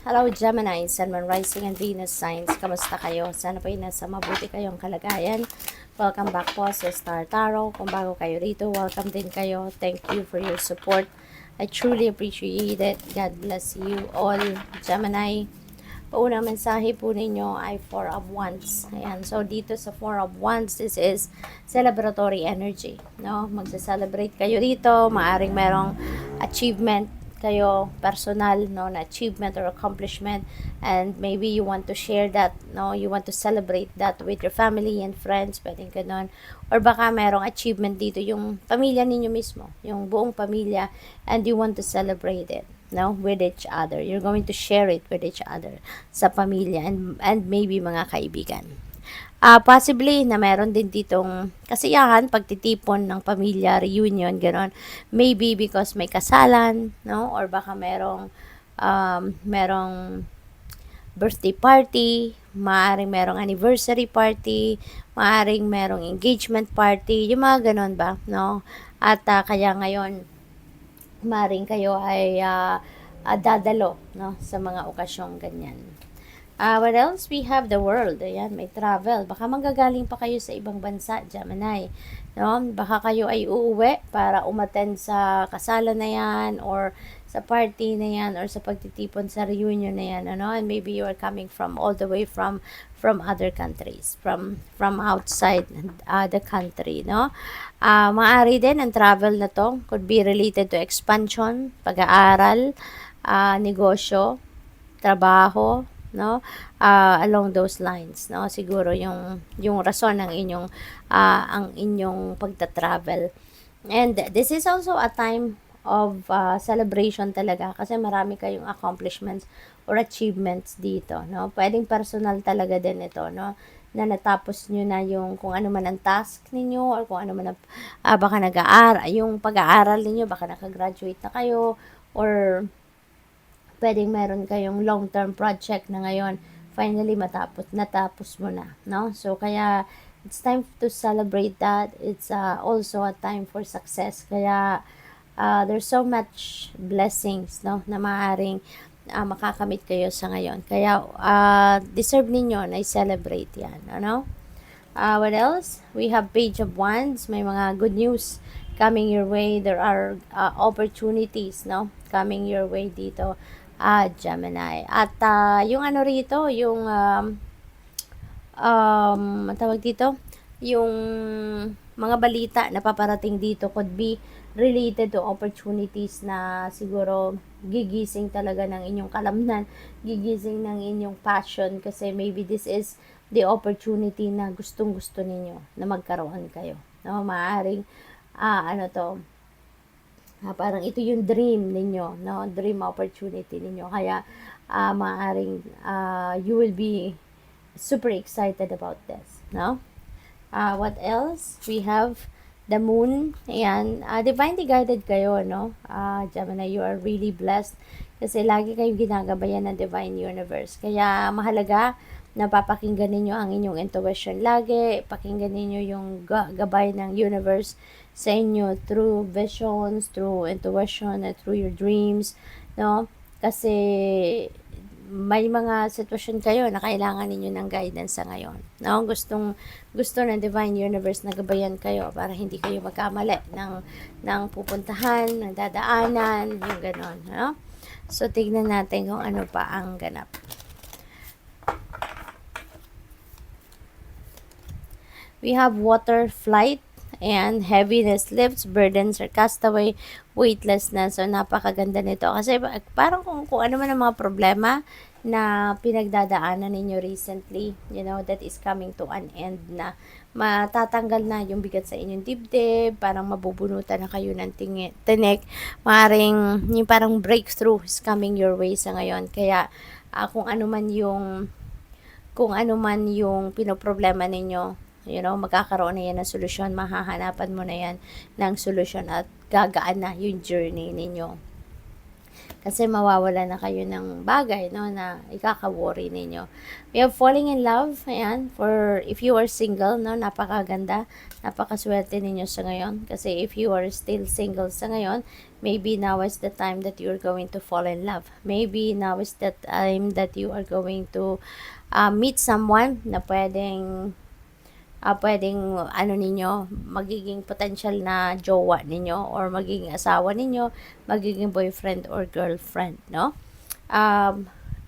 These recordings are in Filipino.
Hello Gemini, Sun, Moon, Rising, and Venus signs. Kamusta kayo? Sana po ay nasa mabuti kayong kalagayan. Welcome back po sa Star Tarot. Kung bago kayo rito, welcome din kayo. Thank you for your support. I truly appreciate it. God bless you all, Gemini. Paunang mensahe po ninyo ay Four of Wands. Ayan. So, dito sa Four of Wands, this is celebratory energy. No? Magsa-celebrate kayo dito. Maaring merong achievement kayo personal, no, na achievement or accomplishment, and maybe you want to share that, no, you want to celebrate that with your family and friends, pwedeng ganon, or baka merong achievement dito yung pamilya ninyo mismo, yung buong pamilya, and you want to celebrate it, no, with each other. You're going to share it with each other sa pamilya and maybe mga kaibigan. Possibly na meron din ditong kasiyahan, pagtitipon ng pamilya, reunion, gano'n. Maybe because may kasalan, no? Or baka merong birthday party, maaaring merong anniversary party, maaaring merong engagement party, yung mga gano'n ba, no? At kaya ngayon, maaaring kayo ay dadalo, no? Sa mga okasyong ganyan. What else? We have the world. Ayan, may travel. Baka manggagaling pa kayo sa ibang bansa, Gemini. No? Baka kayo ay uuwi para umattend sa kasalan na yan or sa party na yan or sa pagtitipon sa reunion na yan. Ano? And maybe you are coming from all the way from other countries, from outside the country. No? Maaari din ang travel na to could be related to expansion, pag-aaral, negosyo, trabaho, no, along those lines, no, siguro yung rason ng inyong ang inyong pagta-travel. And this is also a time of celebration talaga kasi marami kayong accomplishments or achievements dito, no, pwedeng personal talaga din ito, no, na natapos nyo na yung kung ano man ang task ninyo or kung ano man ang, baka nag-aaral, yung pag-aaral ninyo, baka nakagraduate na kayo, or pwedeng meron kayong long-term project na ngayon, finally natapos mo na, no? So, kaya, it's time to celebrate that. It's also a time for success. Kaya, there's so much blessings, no, na maaaring makakamit kayo sa ngayon. Kaya, deserve ninyo na i-celebrate yan, ano? What else? We have Page of Wands. May mga good news coming your way. There are opportunities, no, coming your way dito, Gemini. At yung ano rito, yung tawag dito, yung mga balita na paparating dito could be related to opportunities na siguro gigising talaga ng inyong kalamnan, gigising ng inyong passion, kasi maybe this is the opportunity na gustong-gusto ninyo na magkaroon kayo. No, maaring ano to, parang ito yung dream ninyo, no? Dream opportunity ninyo. Kaya, maaaring you will be super excited about this, no? What else? We have the moon. Ayan, divinely guided kayo, no? Gemini, you are really blessed kasi lagi kayong ginagabayan ng divine universe. Kaya, mahalaga na papakinggan ninyo ang inyong intuition lagi, pakinggan ninyo yung gabay ng universe sa inyo through visions, through intuition, and through your dreams, no? Kasi may mga sitwasyon kayo na kailangan ninyo ng guidance sa ngayon, no? Gusto ng divine universe na gabayan kayo para hindi kayo magkamali ng pupuntahan, ng dadaanan, yung ganon, no? So, tignan natin kung ano pa ang ganap. We have water, flight, and heaviness lifts, burdens are cast away, weightlessness. So, napakaganda nito. Kasi parang kung ano man ang mga problema na pinagdadaanan ninyo recently, you know, that is coming to an end na. Matatanggal na yung bigat sa inyong dibdib, parang mabubunutan na kayo ng tinik. Maring yung parang breakthrough is coming your way sa ngayon. Kaya, kung ano man yung pinoproblema ninyo, you know, magkakaroon na yan ng solusyon, mahahanapan mo na yan ng solusyon at gagaan na yung journey ninyo. Kasi mawawala na kayo ng bagay, no, na ikaka-worry ninyo. We have falling in love. Ayan, for if you are single, no, napakaganda, napakaswerte ninyo sa ngayon. Kasi if you are still single sa ngayon, Maybe now is the time that you're going to fall in love. Maybe now is the time that you are going to meet someone na pwedeng ano ninyo, magiging potential na jowa ninyo or magiging asawa ninyo, magiging boyfriend or girlfriend, no?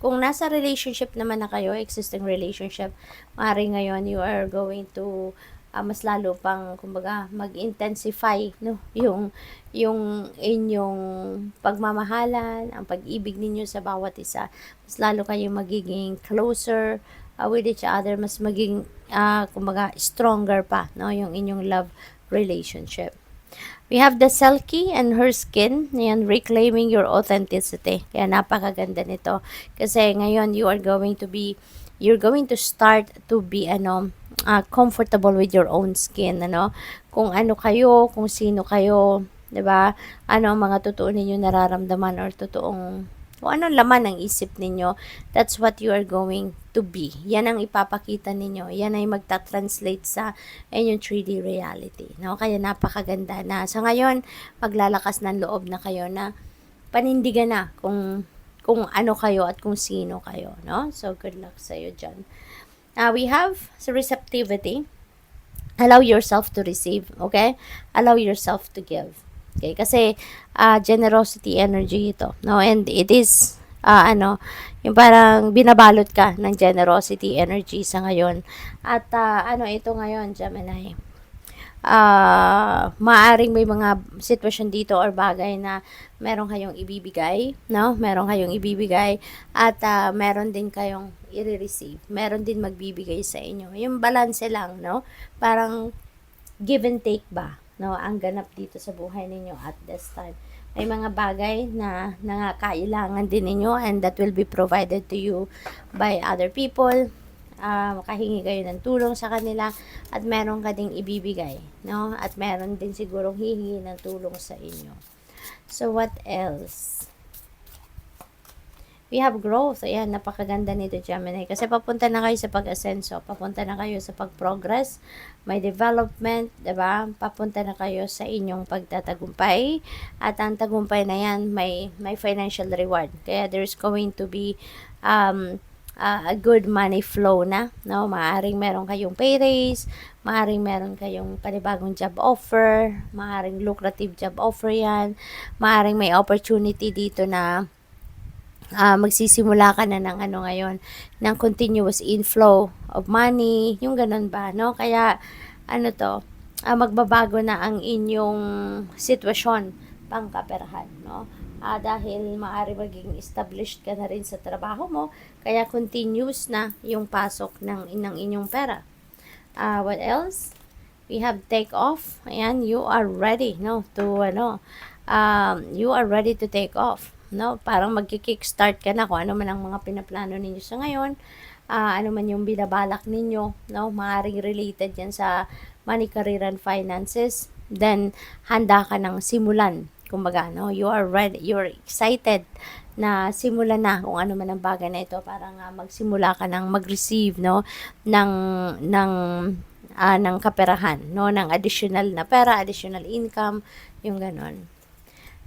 Kung nasa relationship naman na kayo, existing relationship, maaari ngayon you are going to mas lalo pang kumbaga mag-intensify no yung inyong pagmamahalan, ang pag-ibig ninyo sa bawat isa. Mas lalo kayong magiging closer with each other, mas maging kumbaga stronger pa no yung inyong love relationship. We have the Selkie and her skin. Yan, reclaiming your authenticity. Kaya napakaganda nito. Kasi ngayon, you're going to start to be, comfortable with your own skin, ano. Kung ano kayo, kung sino kayo, 'di ba? Ano ang mga totoo ninyo nararamdaman or totoong kung anong laman ng isip ninyo, that's what you are going to be. Yan ang ipapakita ninyo. Yan ay magta-translate sa inyong 3D reality. No? Kaya napakaganda na. Sa ngayon, maglalakas ng loob na kayo na panindigan na kung ano kayo at kung sino kayo. No? So, good luck sa iyo dyan. We have receptivity. Allow yourself to receive. Okay? Allow yourself to give. Okay, kasi generosity energy ito, no? And it is yung parang binabalot ka ng generosity energy sa ngayon. At ito ngayon, Gemini. Maaring may mga sitwasyon dito or bagay na meron kayong ibibigay, no? Meron kayong ibibigay at meron din kayong i-receive. Meron din magbibigay sa inyo. Yung balance lang, no? Parang give and take ba? No, ang ganap dito sa buhay ninyo at this time. May mga bagay na nangakailangan din ninyo and that will be provided to you by other people. Makahingi kayo ng tulong sa kanila at meron ka ding ibibigay, no? At meron din sigurong hihingi ng tulong sa inyo. So, what else? We have growth. Ayan, napakaganda nito, Gemini. Kasi papunta na kayo sa pag-asenso. Papunta na kayo sa pag-progress. May development, diba? Papunta na kayo sa inyong pagtatagumpay. At ang tagumpay na yan, may financial reward. Kaya there's going to be a good money flow na. No? Maaring meron kayong pay raise. Maaring meron kayong panibagong job offer. Maaring lucrative job offer yan. Maaring may opportunity dito na magsisimula ka na ng ngayon, ng continuous inflow of money, yung ganun ba, no? Kaya, magbabago na ang inyong sitwasyon pangkaperahan, no? Dahil maaari maging established ka na rin sa trabaho mo, kaya continuous na yung pasok ng inyong pera. What else? We have take off. Ayan, you are ready, no? You are ready to take off. No, parang magki-kickstart ka na kung ano man ang mga pinaplano ninyo sa ngayon, ano man yung binabalak ninyo, no, maaaring related yan sa money, career, and finances, then handa ka ng simulan, kumbaga, no, you are ready, you're excited na simulan na kung ano man ang bagay na ito, parang magsimula ka ng mag-receive, no, ng kaperahan, no, ng additional na pera, additional income, yung ganon.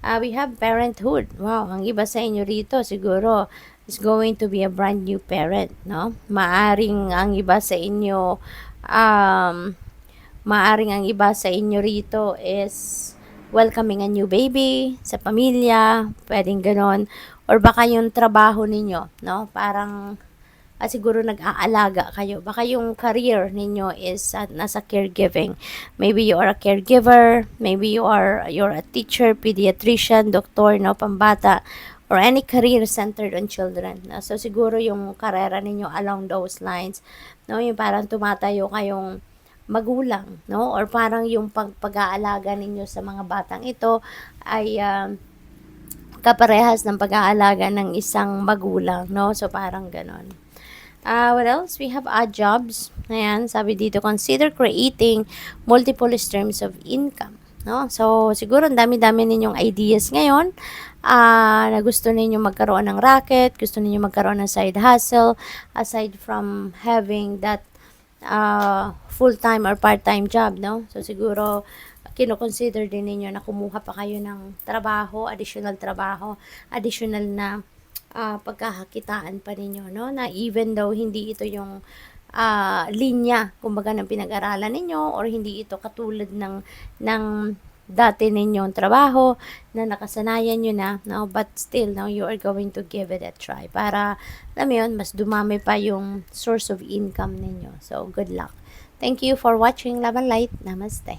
We have parenthood. Wow, ang iba sa inyo rito siguro is going to be a brand new parent, no? Maaring ang iba sa inyo rito is welcoming a new baby sa pamilya, pwedeng ganon. Or baka yung trabaho ninyo, no? Parang siguro nag-aalaga kayo. Baka yung career ninyo is nasa caregiving. Maybe you are a caregiver, maybe you're a teacher, pediatrician, doktor, no, pambata, or any career centered on children. So siguro yung karera ninyo along those lines, no, yung parang tumatayo kayong magulang, no, or parang yung pag-aalaga ninyo sa mga batang ito ay kaparehas ng pag-aalaga ng isang magulang, no, so parang ganon. What else? We have odd jobs. Ayan, sabi dito, consider creating multiple streams of income. No? So, siguro ang dami-dami ninyong ideas ngayon na gusto ninyong magkaroon ng racket, gusto ninyong magkaroon ng side hustle, aside from having that full-time or part-time job, no? So, siguro kino-consider din ninyo na kumuha pa kayo ng trabaho, additional na pagkakakitaan pa ninyo, no? Na even though hindi ito yung linya, kumbaga, ng pinag-aralan ninyo, or hindi ito katulad ng dati ninyong trabaho na nakasanayan nyo na, no? But still, no, you are going to give it a try para, alam mo yun, mas dumami pa yung source of income ninyo. So, good luck. Thank you for watching Love and Light. Namaste.